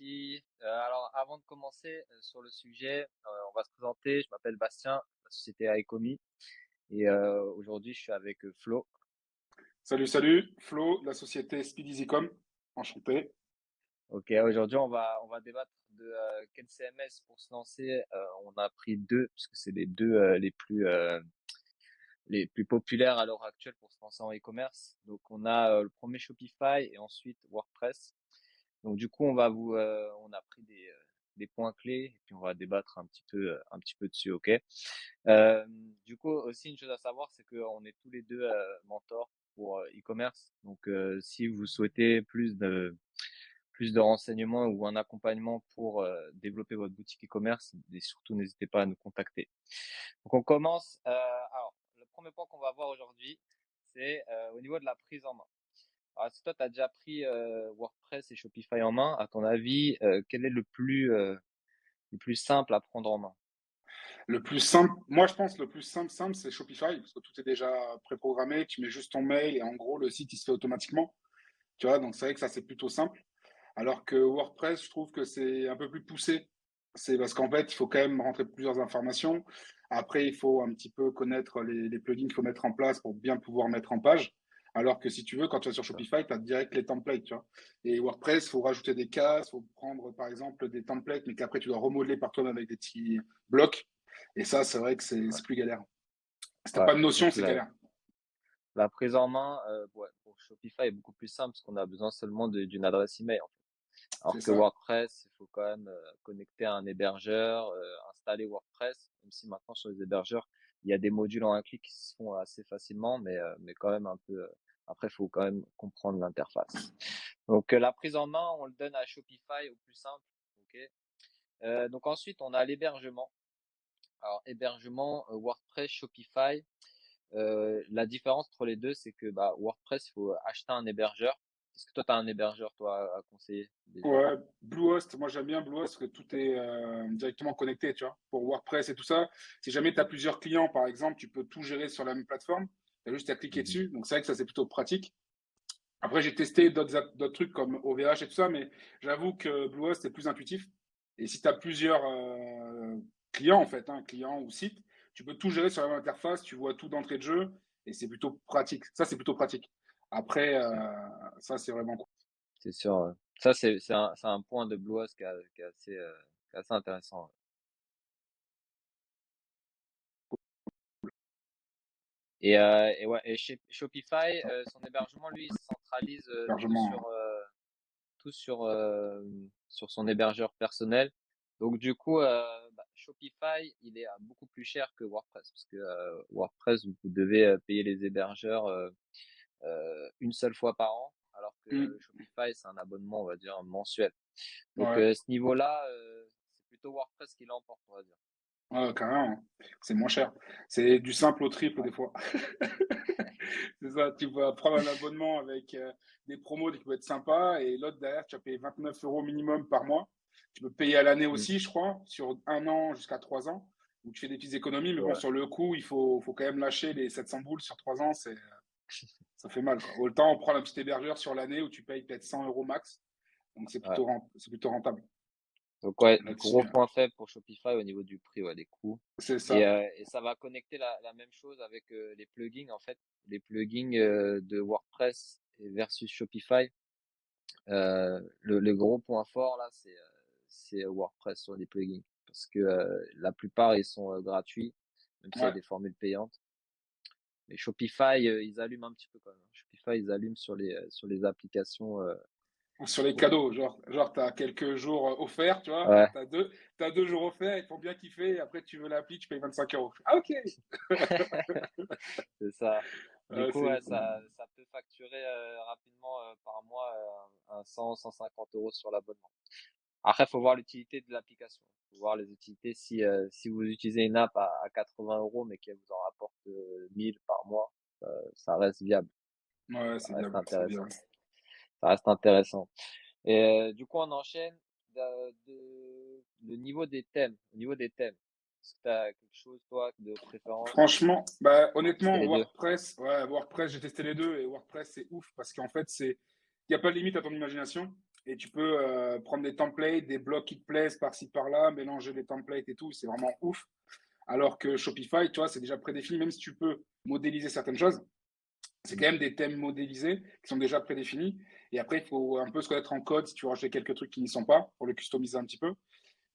parti. Alors, avant de commencer sur le sujet, on va se présenter. Je m'appelle Bastien, la société Aecomi. Et aujourd'hui, je suis avec Flo. Salut, salut, Flo de la société Speedeasycom, enchanté. Ok, aujourd'hui, on va débattre de quel CMS pour se lancer. On a pris deux, puisque c'est les deux les plus populaires à l'heure actuelle pour se lancer en e-commerce. Donc, on a le premier Shopify et ensuite WordPress. Donc du coup, on a pris des points clés et puis on va débattre un petit peu dessus, ok? Euh, du coup, aussi une chose à savoir, c'est qu'on est tous les deux mentors pour e-commerce. Donc, si vous souhaitez plus de renseignements ou un accompagnement pour développer votre boutique e-commerce, et surtout n'hésitez pas à nous contacter. Donc, on commence. Alors, le premier point qu'on va voir aujourd'hui, c'est au niveau de la prise en main. Alors, si toi, tu as déjà pris WordPress et Shopify en main, à ton avis, quel est le plus simple à prendre en main? Le plus simple, moi je pense le plus simple, c'est Shopify, parce que tout est déjà préprogrammé, tu mets juste ton mail et en gros le site il se fait automatiquement, tu vois, donc c'est vrai que ça c'est plutôt simple. Alors que WordPress, je trouve que c'est un peu plus poussé. C'est parce qu'en fait, il faut quand même rentrer plusieurs informations. Après, il faut un petit peu connaître les plugins qu'il faut mettre en place pour bien pouvoir mettre en page. Alors que si tu veux, quand tu vas sur Shopify, tu as direct les templates, tu vois. Et WordPress, il faut rajouter des cases, il faut prendre par exemple des templates, mais qu'après tu dois remodeler par toi-même avec des petits blocs. Et ça, c'est vrai que Ouais, c'est plus galère. Si t'as ouais. pas de notion, Donc c'est galère. la prise en main, ouais, pour Shopify est beaucoup plus simple parce qu'on a besoin seulement d'une adresse email, en fait. C'est Alors que ça. WordPress, il faut quand même connecter à un hébergeur, installer WordPress, même si maintenant sur les hébergeurs, il y a des modules en un clic qui se font assez facilement, mais quand même un peu. Après, il faut quand même comprendre l'interface. Donc la prise en main, on le donne à Shopify au plus simple. Ok. Donc ensuite, on a l'hébergement. Alors hébergement, WordPress, Shopify. La différence entre les deux, c'est que WordPress, il faut acheter un hébergeur. Est-ce que toi, tu as un hébergeur, toi, à conseiller déjà? Ouais, Bluehost, moi j'aime bien Bluehost parce que tout est directement connecté, tu vois. Pour WordPress et tout ça, si jamais tu as plusieurs clients, par exemple, tu peux tout gérer sur la même plateforme. Tu as juste à cliquer Mhm. dessus. Donc c'est vrai que ça, c'est plutôt pratique. Après, j'ai testé d'autres trucs comme OVH et tout ça, mais j'avoue que Bluehost est plus intuitif. Et si tu as plusieurs clients, en fait, hein, clients ou sites, tu peux tout gérer sur la même interface, tu vois tout d'entrée de jeu et c'est plutôt pratique. Ça, c'est plutôt pratique. Après, ça, c'est vraiment cool. C'est sûr. Ça, c'est un point de Bluehost qui est assez intéressant. Et ouais, et chez Shopify, son hébergement, lui, il centralise Largement. tout sur son hébergeur personnel. Donc, du coup, Shopify, il est beaucoup plus cher que WordPress parce que WordPress, vous devez payer les hébergeurs une seule fois par an, alors que Hmm. Shopify, c'est un abonnement, on va dire, mensuel. Donc, Ouais. ce niveau-là, c'est plutôt WordPress qui l'emporte, on va dire. Ouais, carrément. C'est moins cher. C'est du simple au triple Ouais. des fois. C'est ça, tu vas prendre un abonnement avec des promos qui peuvent être sympas et l'autre derrière, tu vas payer 29 € minimum par mois. Tu peux payer à l'année Mm. aussi, je crois, sur 1 an jusqu'à 3 ans, où tu fais des petites économies. Mais bon, Ouais. sur le coup, faut quand même lâcher les 700 boules sur 3 ans. Ça fait mal, quoi. Autant on prend un petit hébergeur sur l'année où tu payes peut-être 100 € max. Donc Ouais. c'est plutôt rentable. Donc ouais, Là-dessus, gros point faible pour Shopify au niveau du prix, ouais, des coûts. c'est Et, ça. euh, et ça va connecter la même chose avec les plugins en fait, les plugins de WordPress versus Shopify. Le gros point fort là, c'est WordPress sur les plugins parce que la plupart ils sont gratuits, même s'il y a Ouais. des formules payantes. Mais Shopify, ils allument un petit peu quand même. Shopify, ils allument sur les applications. Ou sur les Pour- cadeaux, genre tu as quelques jours offerts, tu vois, Ouais, t'as 2 jours offerts, ils te font bien kiffer, et après tu veux l'appli, tu payes 25 €. Ah ok. c'est ça. Du Ah, coup, ouais, c'est- ça peut facturer rapidement par mois un 100-150 € sur l'abonnement. Après, faut voir l'utilité de l'application. Faut voir les utilités. Si vous utilisez une app à 80 € mais qu'elle vous en rapporte 1000 par mois, ça reste viable. Ouais, Ça c'est reste viable, c'est intéressant. viable. Ça reste intéressant. Et du coup, on enchaîne le niveau des thèmes. Au niveau des thèmes, est-ce que tu as quelque chose, toi, de préférence? Franchement, bah On va tester honnêtement, les deux. WordPress, ouais, WordPress, j'ai testé les deux et WordPress c'est ouf parce qu'en fait il n'y a pas de limite à ton imagination et tu peux prendre des templates, des blocs qui te plaisent par-ci par-là, mélanger les templates et tout, c'est vraiment ouf. Alors que Shopify, tu vois, c'est déjà prédéfini, même si tu peux modéliser certaines choses, c'est quand même des thèmes modélisés qui sont déjà prédéfinis. Et après, il faut un peu se connaître en code si tu veux rajouter quelques trucs qui n'y sont pas pour le customiser un petit peu.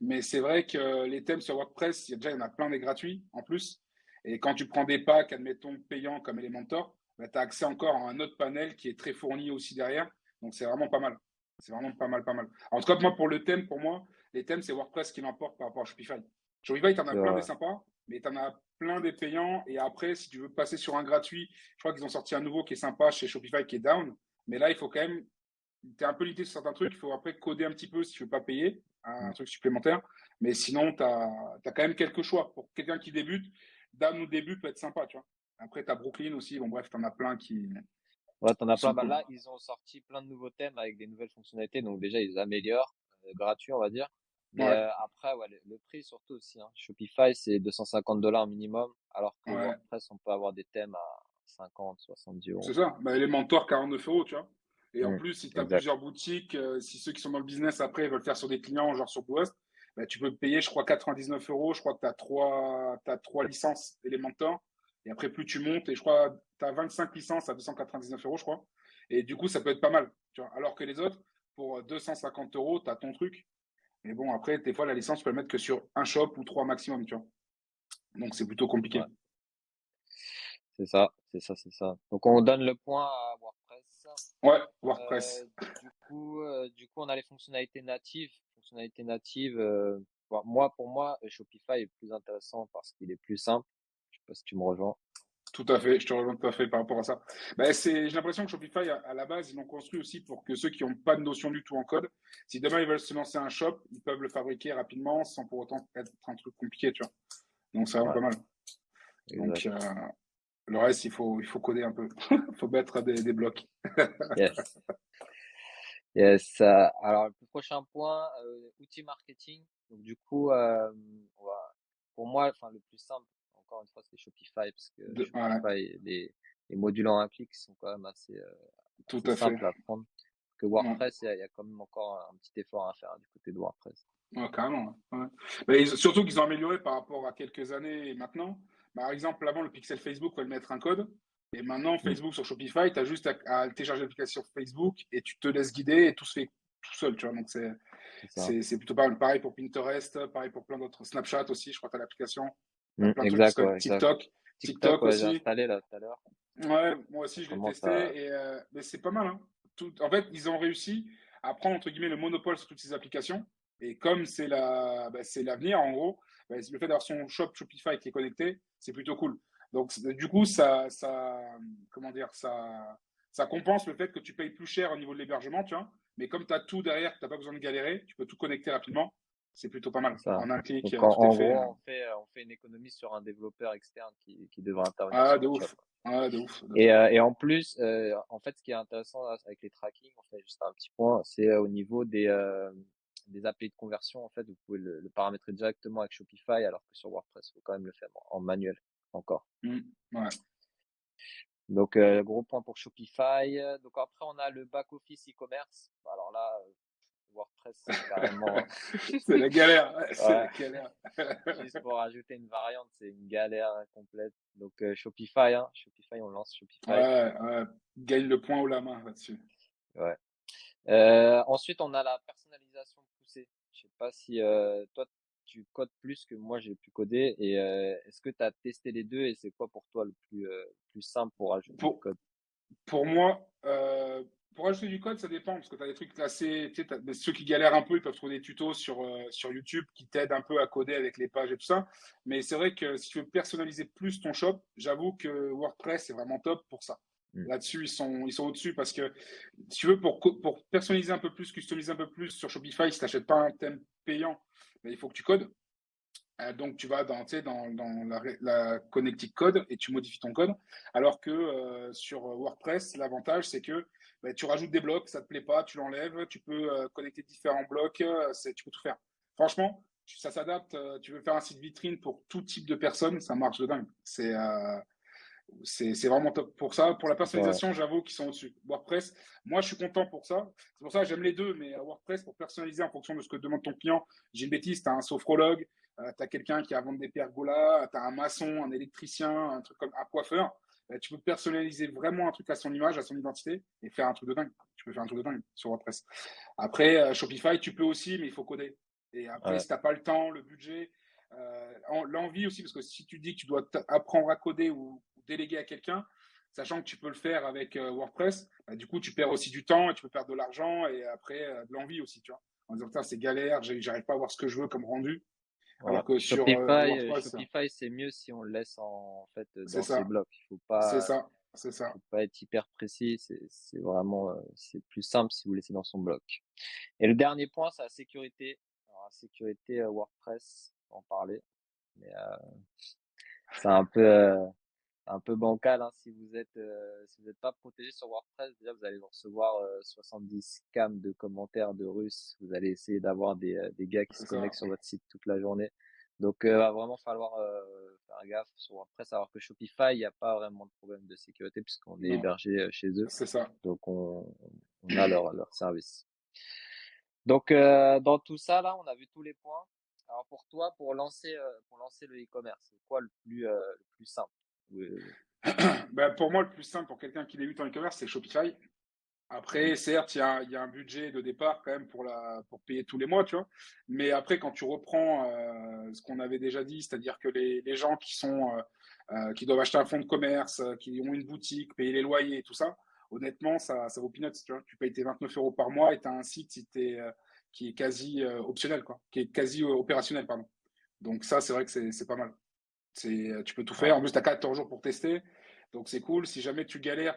Mais c'est vrai que les thèmes sur WordPress, il y en a plein des gratuits en plus. Et quand tu prends des packs, admettons, payants comme Elementor, bah, tu as accès encore à un autre panel qui est très fourni aussi derrière. Donc c'est vraiment pas mal. C'est vraiment pas mal, pas mal. En tout cas, moi, pour le thème, pour moi, les thèmes, c'est WordPress qui l'emporte par rapport à Shopify. Shopify, tu en as C'est plein des vrai. sympas, mais tu en as plein des payants. Et après, si tu veux passer sur un gratuit, je crois qu'ils ont sorti un nouveau qui est sympa chez Shopify qui est down. Mais là, il faut quand même tu es un peu limité sur certains trucs, il faut après coder un petit peu si tu veux pas payer un Mm. truc supplémentaire. Mais sinon, tu as quand même quelques choix. Pour quelqu'un qui débute, Dan au début peut être sympa, tu vois. Après, tu as Brooklyn aussi. Bon, bref, tu en as plein Ouais, t'en as qui plein. sont Bah cool. là, ils ont sorti plein de nouveaux thèmes avec des nouvelles fonctionnalités. Donc déjà, ils améliorent, gratuit, on va dire. Mais Ouais, après, ouais, le prix surtout aussi. Hein. Shopify, c'est 250 $ minimum, alors que ouais. WordPress, on peut avoir des thèmes à 50, 70 C'est euros. ça. Bah, Elementor, 49 €, tu vois. Et en Mm. plus, si tu as Exact. plusieurs boutiques, si ceux qui sont dans le business après veulent faire sur des clients, genre sur Boost, bah, tu peux payer, je crois, 99 €. Je crois que t'as trois licences Elementor. Et après, plus tu montes, et je crois, tu as 25 licences à 299 €, je crois. Et du coup, ça peut être pas mal. Tu vois. Alors que les autres, pour 250 €, tu as ton truc. Mais bon, après, des fois, la licence, tu peux le mettre que sur un shop ou trois maximum, tu vois. Donc, c'est plutôt Ouais, compliqué. c'est ça, c'est ça, c'est ça. Donc on donne le point à WordPress. Ouais, Euh, WordPress. on a les fonctionnalités natives. Fonctionnalités natives, bon, pour moi, Shopify est plus intéressant parce qu'il est plus simple. Je sais pas si tu me rejoins. Tout à fait, je te rejoins tout à fait par rapport à ça. Ben, j'ai l'impression que Shopify, à la base, ils l'ont construit aussi pour que ceux qui n'ont pas de notion du tout en code, si demain ils veulent se lancer un shop, ils peuvent le fabriquer rapidement sans pour autant être un truc compliqué, tu vois. Donc c'est vraiment Ouais, pas mal. Donc exact. le reste, il faut coder un peu. Il faut mettre des blocs. Yes. Yes. Alors, le prochain point, outils marketing. Donc, du coup, pour moi, enfin, le plus simple, encore une fois, c'est Shopify, parce que Ouais, Shopify, les modules en un clic sont quand même tout assez à fait. simples à prendre. Que Ouais, WordPress, il y a quand même encore un petit effort à faire du côté de WordPress. ouais, carrément. Ouais. Mais surtout qu'ils ont amélioré par rapport à quelques années et maintenant. Par exemple, avant, le pixel Facebook fallait mettre un code. Et maintenant, Mm, Facebook sur Shopify, tu as juste à télécharger l'application Facebook et tu te laisses guider et tout se fait tout seul, tu vois. Donc, c'est ça. c'est plutôt pas mal. Pareil pour Pinterest, pareil pour plein d'autres. Snapchat aussi, je crois que tu as l'application. Tu as plein de trucs qui se Exact, connectent. ouais, exact. TikTok. TikTok, TikTok ouais, j'ai aussi. installé là tout à l'heure. Ouais, moi Ça aussi, je l'ai commence à. testé. Mais c'est pas mal. Hein. En fait, ils ont réussi à prendre, entre guillemets, le monopole sur toutes ces applications. Et comme c'est l'avenir, en gros, bah, le fait d'avoir son shop Shopify qui est connecté, c'est plutôt cool. Donc, du coup, comment dire, ça compense le fait que tu payes plus cher au niveau de l'hébergement, tu vois. Mais comme tu as tout derrière, tu n'as pas besoin de galérer, tu peux tout connecter rapidement. C'est plutôt pas C'est mal. ça. En un clic, Donc, tout est en fait. gros, on fait une économie sur un développeur externe qui devrait intervenir Ah, sur de notre shop. ouf. Ah, de ouf, de Et, ouf. et en plus, en fait, ce qui est intéressant là, avec les tracking, on fait juste un petit point, c'est au niveau des API de conversion. En fait, vous pouvez le paramétrer directement avec Shopify, alors que sur WordPress, il faut quand même le faire en manuel encore. Ouais. Donc, gros point pour Shopify. Donc après, on a le back-office e-commerce. Alors là, WordPress, c'est carrément, C'est la galère, ouais, c'est la ouais, galère. juste pour ajouter une variante, c'est une galère complète. Donc Shopify, hein, Shopify, on lance Shopify. Ouais, ouais, gagne le point ou la main là-dessus. Ouais. Ensuite, on a la personnalisation poussée. Je sais pas si toi tu codes plus que moi j'ai pu coder, et est-ce que tu as testé les deux, et c'est quoi pour toi le plus simple pour ajouter du Pour, code? pour moi, pour ajouter du code, ça dépend, parce que tu as des trucs assez. Tu sais, ceux qui galèrent un peu, ils peuvent trouver des tutos sur YouTube qui t'aident un peu à coder avec les pages et tout ça. Mais c'est vrai que si tu veux personnaliser plus ton shop, j'avoue que WordPress est vraiment top pour ça. Hmm, Là-dessus, ils sont au-dessus parce que si tu veux, pour personnaliser un peu plus, customiser un peu plus sur Shopify, si tu n'achètes pas un thème payant, ben, il faut que tu codes. Donc, tu vas dans, tu sais, dans la connectic code et tu modifies ton code. Alors que sur WordPress, l'avantage, c'est que bah, tu rajoutes des blocs, ça ne te plaît pas, tu l'enlèves, tu peux connecter différents blocs, tu peux tout faire. Franchement, ça s'adapte. Tu veux faire un site vitrine pour tout type de personnes, ça marche de dingue. C'est vraiment top. Pour ça, pour la Ouais, personnalisation, j'avoue qu'ils sont au-dessus. WordPress, moi, je suis content pour ça. C'est pour ça que j'aime les deux, mais WordPress, pour personnaliser en fonction de ce que demande ton client, j'ai une bêtise, tu as un sophrologue, tu as quelqu'un qui a à vendre des pergolas, tu as un maçon, un électricien, un truc comme un coiffeur. Tu peux personnaliser vraiment un truc à son image, à son identité et faire un truc de dingue. Tu peux faire un truc de dingue sur WordPress. Après, Shopify, tu peux aussi, mais il faut coder. Et après, ouais, si tu n'as pas le temps, le budget, l'envie aussi, parce que si tu dis que tu dois apprendre à coder ou déléguer à quelqu'un, sachant que tu peux le faire avec WordPress, bah, du coup, tu perds aussi du temps et tu peux perdre de l'argent et après de l'envie aussi, tu vois. En disant, putain, c'est galère, j'arrive pas à voir ce que je veux comme rendu. ouais. Alors que sur WordPress, Shopify, c'est mieux si on le laisse en fait c'est dans ses ça, blocs. c'est ça, c'est ça. Faut pas être hyper précis. C'est vraiment, c'est plus simple si vous laissez dans son bloc. Et le dernier point, c'est la sécurité. Alors, la sécurité WordPress, on va en parler, mais c'est un peu bancal, hein. Si vous êtes pas protégé sur WordPress, déjà vous allez recevoir 70 scams de commentaires de Russes. Vous allez essayer d'avoir des gars qui se C'est ça. connectent sur votre site toute la journée. Donc, va vraiment falloir faire gaffe sur WordPress. Alors que Shopify, il n'y a pas vraiment de problème de sécurité puisqu'on est Non, hébergé chez eux. c'est ça. Donc, on a leur service. Donc, dans tout ça, là, on a vu tous les points. Alors, pour toi, pour lancer le e-commerce, c'est quoi le plus simple? Euh, Ben, pour moi, le plus simple pour quelqu'un qui débute en e-commerce, c'est Shopify. mm, Après, certes, il y a un budget de départ quand même pour payer tous les mois, tu vois. Mais après, quand tu reprends ce qu'on avait déjà dit, c'est-à-dire que les gens qui doivent acheter un fonds de commerce, qui ont une boutique, payer les loyers et tout ça, honnêtement, ça vaut peanuts, tu vois. Tu payes tes 29 € par mois et tu as un site qui est quasi optionnel, quoi, qui est quasi opérationnel, pardon. Donc ça, c'est vrai que c'est pas mal. Tu peux tout ouais, faire. En plus, tu as 14 jours pour tester. Donc, c'est cool. Si jamais tu galères,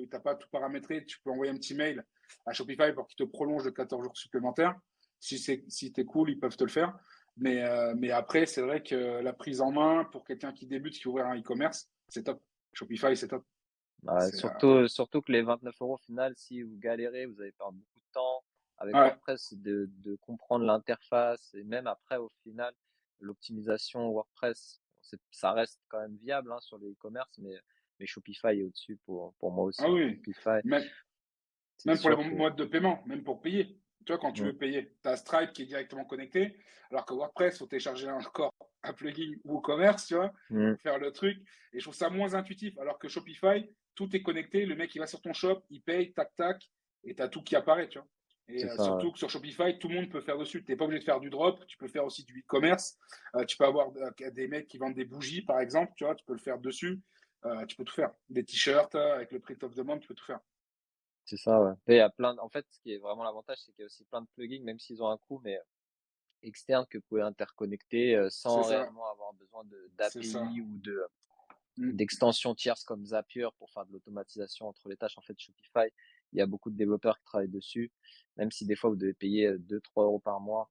t'as pas tout paramétré, tu peux envoyer un petit mail à Shopify pour qu'il te prolonge de 14 jours supplémentaires. Si t'es cool, ils peuvent te le faire. Mais après, c'est vrai que la prise en main pour quelqu'un qui débute, qui ouvre un e-commerce, c'est top. Shopify, c'est top. ouais. C'est, Surtout que les 29 euros au final, si vous galérez, vous allez perdre beaucoup de temps. Avec ouais, WordPress, c'est de comprendre l'interface et même après, au final, l'optimisation WordPress, ça reste quand même viable hein, sur le e-commerce, mais Shopify est au-dessus pour moi ah aussi, hein. oui. Shopify, Même, c'est Même pour les sûr que. modes de paiement, même pour payer. Tu vois, quand tu Mm, veux payer, tu as Stripe qui est directement connecté, alors que WordPress, il faut télécharger encore un plugin WooCommerce, tu vois, mm, pour faire le truc. Et je trouve ça moins intuitif, alors que Shopify, tout est connecté, le mec, il va sur ton shop, il paye, tac, tac, et tu as tout qui apparaît, tu vois. Et c'est ça, ouais. surtout que sur Shopify, tout le monde peut faire dessus. Tu n'es pas obligé de faire du drop, tu peux faire aussi du e-commerce. Tu peux avoir des mecs qui vendent des bougies, par exemple, tu vois, tu peux le faire dessus. Tu peux tout faire. Des t-shirts avec le print of the month, tu peux tout faire. C'est ça, ouais. Et il y a en fait, ce qui est vraiment l'avantage, c'est qu'il y a aussi plein de plugins, même s'ils ont un coût, mais externes que vous pouvez interconnecter C'est sans ça, réellement avoir besoin c'est ça. d'API ou Mm. d'extensions tierces comme Zapier pour faire de l'automatisation entre les tâches. En fait, Shopify, il y a beaucoup de développeurs qui travaillent dessus, même si des fois vous devez payer 2-3 euros par mois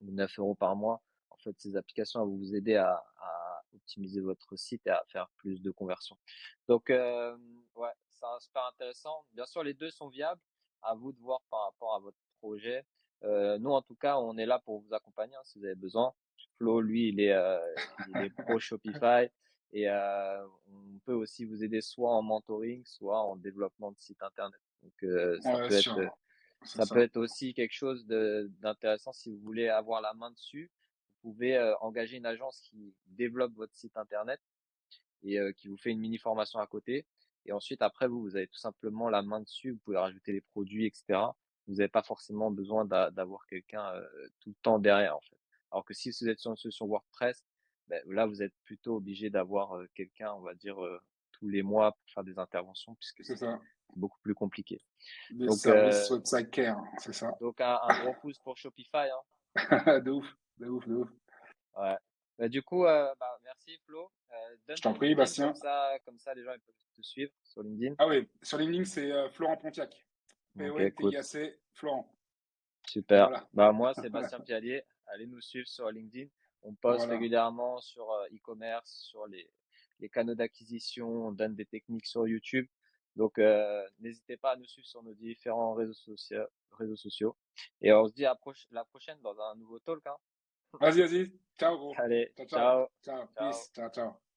ou 9 euros par mois. En fait, ces applications vont vous aider à optimiser votre site et à faire plus de conversions. Donc, ouais, c'est super intéressant. Bien sûr, les deux sont viables. À vous de voir par rapport à votre projet. Nous, en tout cas, on est là pour vous accompagner hein, si vous avez besoin. Flo, lui, il est pro Shopify et on peut aussi vous aider soit en mentoring, soit en développement de site internet. Donc, Ouais, sûr. C'est ça peut ça. être aussi quelque chose d'intéressant si vous voulez avoir la main dessus. Vous pouvez engager une agence qui développe votre site internet et qui vous fait une mini formation à côté. Et ensuite, après, vous avez tout simplement la main dessus. Vous pouvez rajouter les produits, etc. Vous n'avez pas forcément besoin d'avoir quelqu'un tout le temps derrière, en fait. Alors que si vous êtes sur une solution WordPress, ben, là, vous êtes plutôt obligé d'avoir quelqu'un, on va dire, tous les mois pour faire des interventions puisque C'est c'est ça. beaucoup plus compliqué. Des Donc, services website care, c'est ça. un gros pouce pour Shopify, hein. De ouf, de ouf, de ouf. Ouais. Bah, du coup, bah, merci Flo. Je Donne t'en ton prie, LinkedIn Bastien. comme ça les gens ils peuvent te suivre sur LinkedIn. Ah oui, sur LinkedIn, c'est Florent Pontiac. Donc écoute, P-O-N-T-I-A-C, Florent. super. Voilà. Bah moi, Voilà. Sébastien Pialier. Allez nous suivre sur LinkedIn. On poste Voilà. régulièrement sur e-commerce, sur les canaux d'acquisition, on donne des techniques sur YouTube. Donc n'hésitez pas à nous suivre sur nos différents réseaux sociaux. Et on se dit la prochaine dans un nouveau talk, hein. Vas-y, vas-y. Ciao, gros. Allez, Ciao, ciao. ciao. Ciao. Ciao. Peace. Ciao, ciao.